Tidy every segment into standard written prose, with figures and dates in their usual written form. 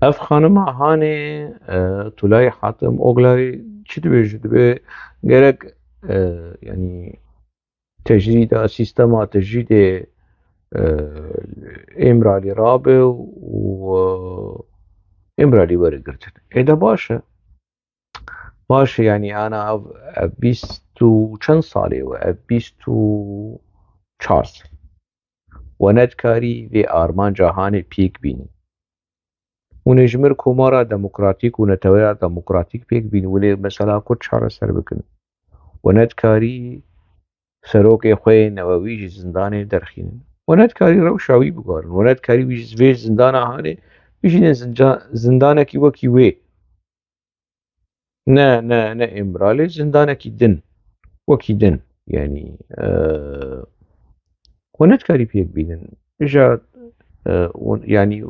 اف خانما هاني تولاي حاتم اوغلاي چی دبیج دبی gerek yani تجريد سيستما تجريد امرالي رابع و امرالي ورقرتن اذا باشه يعني انا بيستو چند سالي و بيستو چارس وندكاري في ارمان جهان بيك بيني ونجمر كومارا ديمقراطيك ونتويا ديمقراطيك بيك بين ولي مثلا كل شهر سر بكن ونتكاري سروك خوي نووي زندان درخين ونتكاري روشاوي بقارن ونتكاري ويج في زندان هاني بيجي زندانك وكي وي نا امرالي زندانك دن وكي دن يعني ونتكاري بيك بينن اجا يعني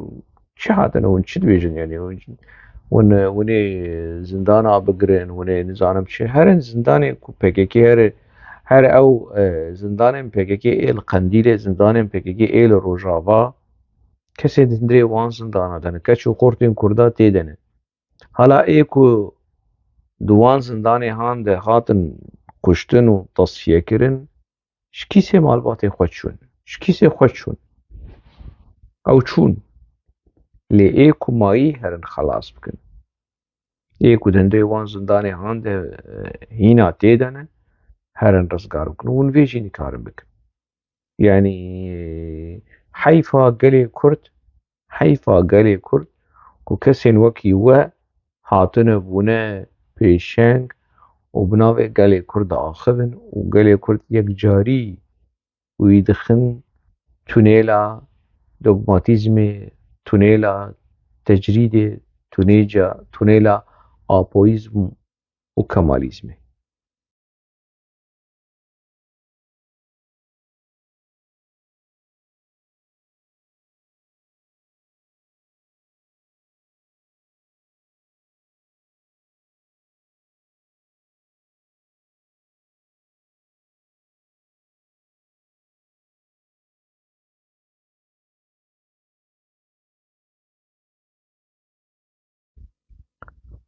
شهادة ونشد بيجن يعني وني زندانا بگرن وني نزانم چه هرن زندان کو PKK هر او زندان PKK ال قندیل زندان PKK ال روجاوا کسی دندری وان زندانا دنه کچو قرتین کردا تیدنه حالا ایکو دوان زندان هان ده هاتن کشتن و تصفیه کرن شکیسه مالبات خود شون شکیسه خود شون او چون لی ایکو مایی هرن خلاص بکن ایکو دندری وان زندان هان ده هینا تیدنه هرن رزقار بكن ونفيجي نكارن بكن يعني حيفا قلي كرد حيفا قلي كرد كو كسين وكي و هاتن بونا بيشنگ وبناوي قلي كرد آخذن وقلي كرد يك جاري ويدخن تونيلا دوغماتيزم تونيلا تجريد تونيلا آبويزم وكماليزم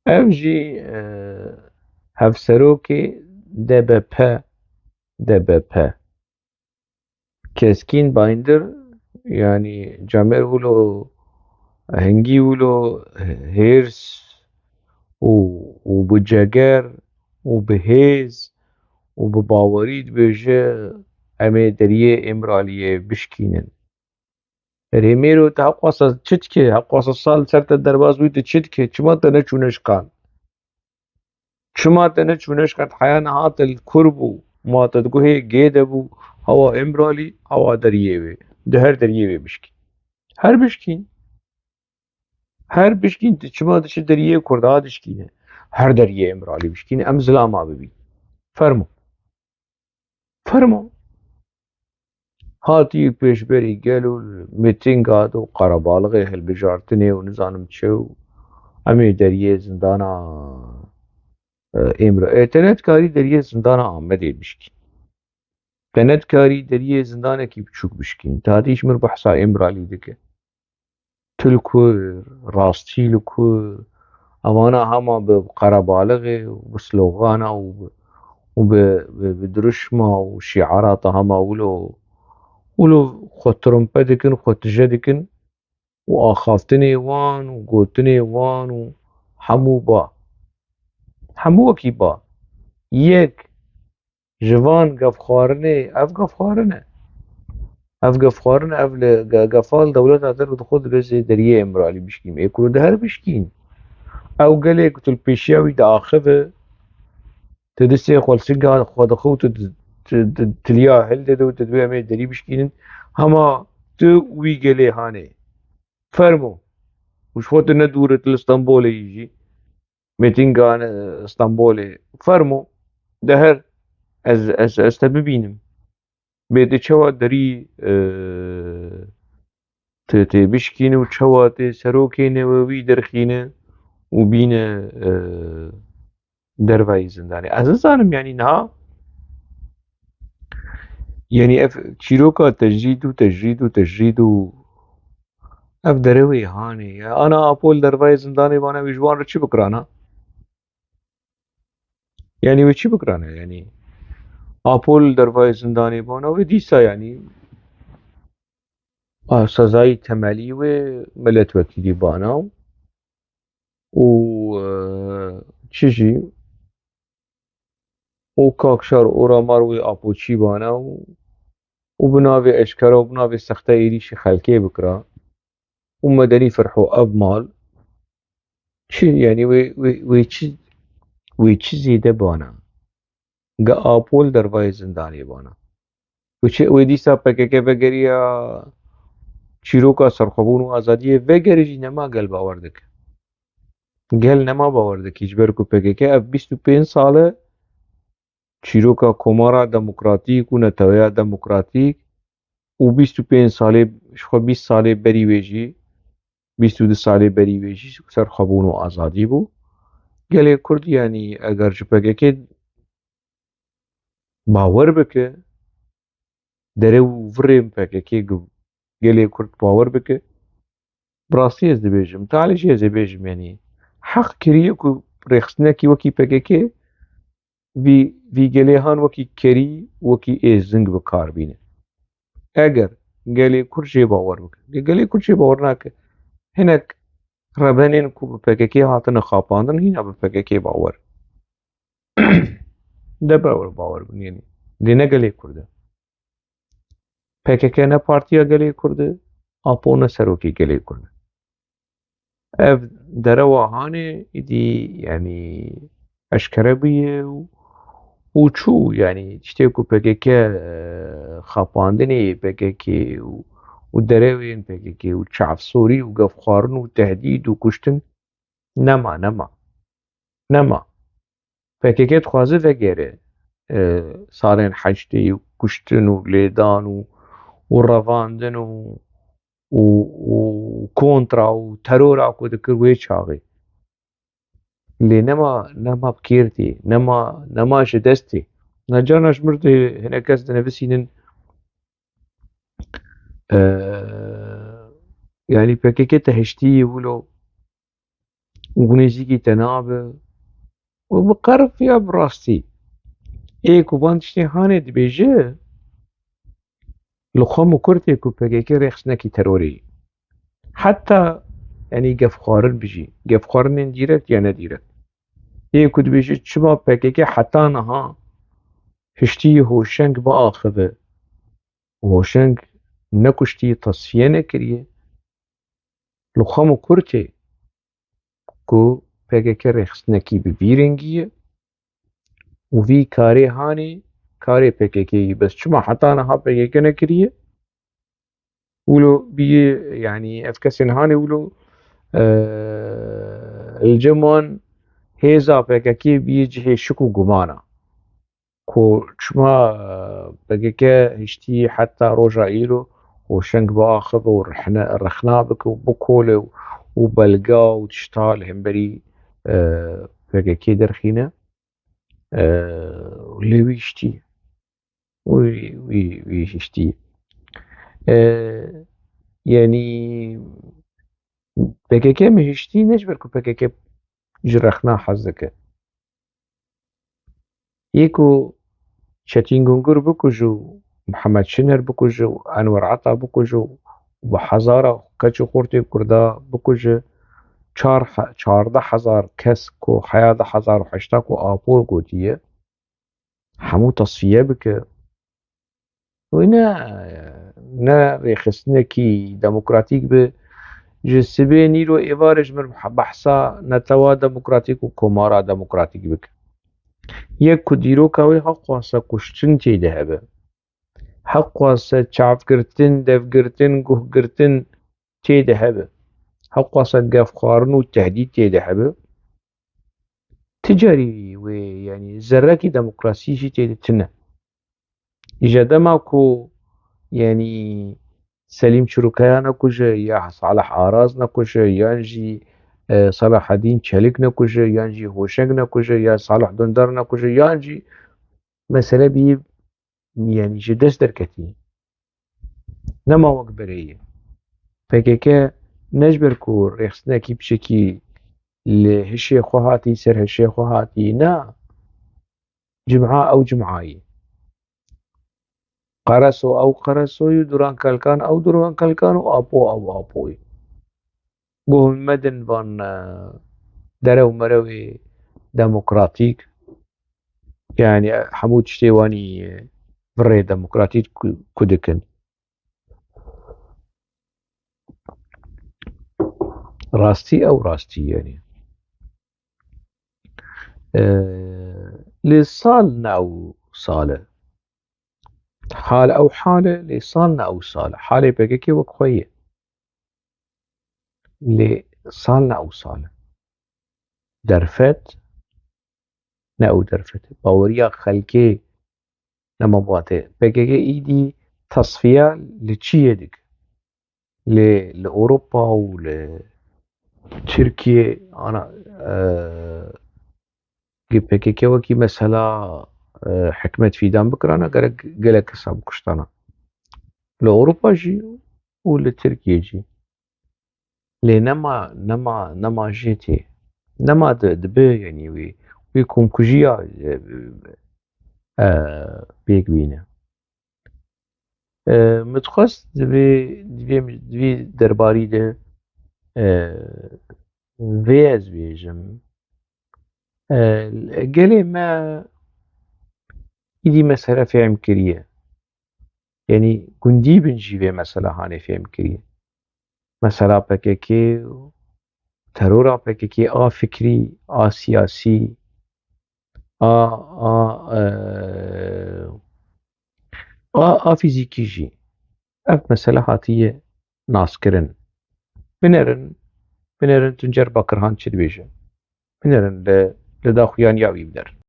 evjî hevserokê DBP keskin bayındır yani camer ulo هنگی ulo hêrs û bi ceger û bi hêz û bi bawerî dibêje em ê deriyê Emiraliyê bişkînin. Rêmêro te heqwasa çi dike? Heqwasa sal ser te derbas bû tu çi dike? Çima te neçûne şiqan? Çima te neçûne şiqan? Heya niha te li kur bû ma te diguhê gê de bû hewa Emiralî hewa deriyê wê di her deriyê wê bişkî. Her bişkîn. Her bişkîn tu çima diçî deriyê Kurda dişkîne. Her deriyê Emiralî bişkîne em zilama bibîn. Fermo. Fermo. Hatî pêşberî gel û mîtînga û qerebalıqê hilbijartinê û nizanim çi û em ê deriyê zindana te netkarî deriyê zindana Amedê bişkî. Te netkarî deriyê zindanekî biçûk bişkîn. Te hatî îşmir behsa Emiralî dike. Tu li ku rastî li ku evana hema bi qerebalıqê û bi slogana û bi diruşma û şiarata hema wilo xwe tirumpe dikin xwe tije dikin û axaftinê wan û gotinê wan û hemû ba. Hemû wekî ba. Yek ji van gevxwarinê ev gevxwarin e. Ev gevxwarin ev li gefal dewleta te re dixwe dibêje deriyê Emiralî bişkîn. Ê ku di her bişkîn. Ew gelek tu li pêşiya wî diaxive tu distê xwelsinga xwe dixwe û tu tiliya hildide û tu dibê em ê derî bişkînin hema tu wî gelê hanê. Fermo. û ji xwe tu nedûre tu li Stenbolê yî jî mîtînga Stenbolê. Fermo. Di her ez te bibînim. Bê tu çawa derî tê bişkîne û çawa tê serokê newewî derxîne û bîne derveyî zindanê. Ez nizanim yanî niha yanî ev çîroka tecrîd û اف دروي هاني انا ابول درفاي زنداني بانا ويجوان رتشي بكرانا يعني وشي بكرانا يعني ابول درفاي زنداني بانا وديسا يعني سزاي تمالي وملت وكيدي بانا و تشجي وكاكشار ورامار وابوتشي بانا وبناوي اشكرا وبناوي سختا ايريشي خلكي بكرا ومدني فرحو اب مال شي يعني وي زيده بانا قا آپول دروای زندانی بانا وی دیسا پکک وگریا چیروکا سرخوبون و آزادی وگری جی نما گل باوردک گل نما باوردک هیچبر کو پکک اف 25 ساله چیروکا کمارا دموکراتیک و نتویا دموکراتیک و 25 ساله شخو 20 ساله بری ویجی 22 ساله بری ویجی سرخوبون و آزادی بو گل کرد یعنی اگر جو پکک باور بکه دره و فریم پکک گل کرد باور بکه براستی ez dibêjim talê jî ez ê bêjim yanî heq kiriye ku rêxistinekî wekî PKK vî gelêhan wekî kerî wekî êzing bi kar bîne eger gelê Kurd jê bawer bike gelê Kurd jê bawer nake hinek rebenên ku bi PKK hatine xapandin hîna bi PKK bawer de bawer bin yanî lê ne gelê Kurd e PKK ne partiya gelê Kurd e apo ne serokê gelê Kurd e ev derewa hanê îdî yanî eşkere bûye û çû yanî tiştê ku PKK xapandinê PKK û derewên PKK û çavsorî û gevxwarin û tehdîd û kuştin nema PKK dixwaze vegere salên heştê û kuştin û lêdan û revandin û kontra û terora ku dikir wê çaxê lê nema bi kêr tê nema ji dest tê carna ji mir hinek kes dinivîsînin yani PKK te heştiyê wilo û hûnê zîkî te nabe û bi qerb ya bi rastî ê ku van tiştê hanê dibêje li xwe Kurtê ku PKK rêxistinekî terorê ye heta yanî gevxwarin bijî gevxwarinên dîrekt ya nedîrekt ê ku dibêje çima PKK heta niha hiştiyê hoşeng biaxive hoşeng nekuştiye tasfiye nekiriye li xwe Kurtê ku PKK rêxistinekî bi vî rengî ye û vî karê hanê karê PKK yê bes çima heta niha PKK nekiriye wilo bîyê yanî ev kesên hanê wilo li ciman hêza PKK bîyê cihê şik û guman e ku çima PKK hiştiyê heta roja îro hoşeng biaxive û rexna bike û bikole û belga û tişta li hemberî PKK derxîne lê wî hiştiye wî hiştiye yanî PKK mi hiştî ne ji ber ku PKK ji rexna hez dike yê ku Çetin Gungur bikuje û Mihemed Şiner bikuje û Enwer Ata bikuje û bi hezara keçê xurtê Kurda bikuje 14,000 kes ku heya 2008 ku Apol gotiye hemû tasfiye bike wê ne rêxistinekî demokratîk bi ji sibê nîro êvarê ji mir behsa netewa demokratîk û komara demokratîk bike yek ku dîroka wê heq xwase kuştin tê de hebe heq xwase çavgirtin devgirtin guhgirtin tê de hebe heq xwase gevxwarin û tehdîd tê de hebe ti carî wê yanî zerrekî demokrasî jî tê de tune ji dema ku yanî Selîm Çîrokaya nekuje ya Salih Araz nekuje yan jî Selahedîn Çelik nekuje yan jî hoşeng nekuje ya Salih Dündar nekuje yan jî mesele bîyî ji dest derketiye nema wek berê ye PKK نجبر كو ريخستناكي بشكي لهشي خوهاتي سر هشي خوهاتي نا جمعة أو جمعاي قرسو أو قرسوي دران كالكان أو دران كالكان وأبو أو أبوي قوم مدن بان درو مروي ديمقراطيك يعني حمود شتيواني فري ديمقراطيك كدكن راستي أو راستي يعني لصالنا أو صالة حال أو حالة لصالنا أو صالة حالة بقيكي وكوية لصالنا أو صالة درفت نأو درفت باوريا خلقي لما بواته بقيكي إيدي تصفية لتشي يدك لأوروبا ولتركيا أنا بقيكي وكي مثلا حكمت في دام بكرانا قلق سام كشتانا لأوروبا جي ولتركيا جي نما جيتي نما دبي يعني ويكون كجيا بيك بينا متخص دبي درباري ده فيز بيجم قالي ما إيدي مسألة في عمكرية يعني كندي بنجي في مسألة هاني في عمكرية مسألة بككي ترورا بككي فكري سياسي فيزيكي جي اف مسألة هاتية ناسكرن بنرن تنجر بكرهان چد بيجن بنرن لدا خويان ياوي بدر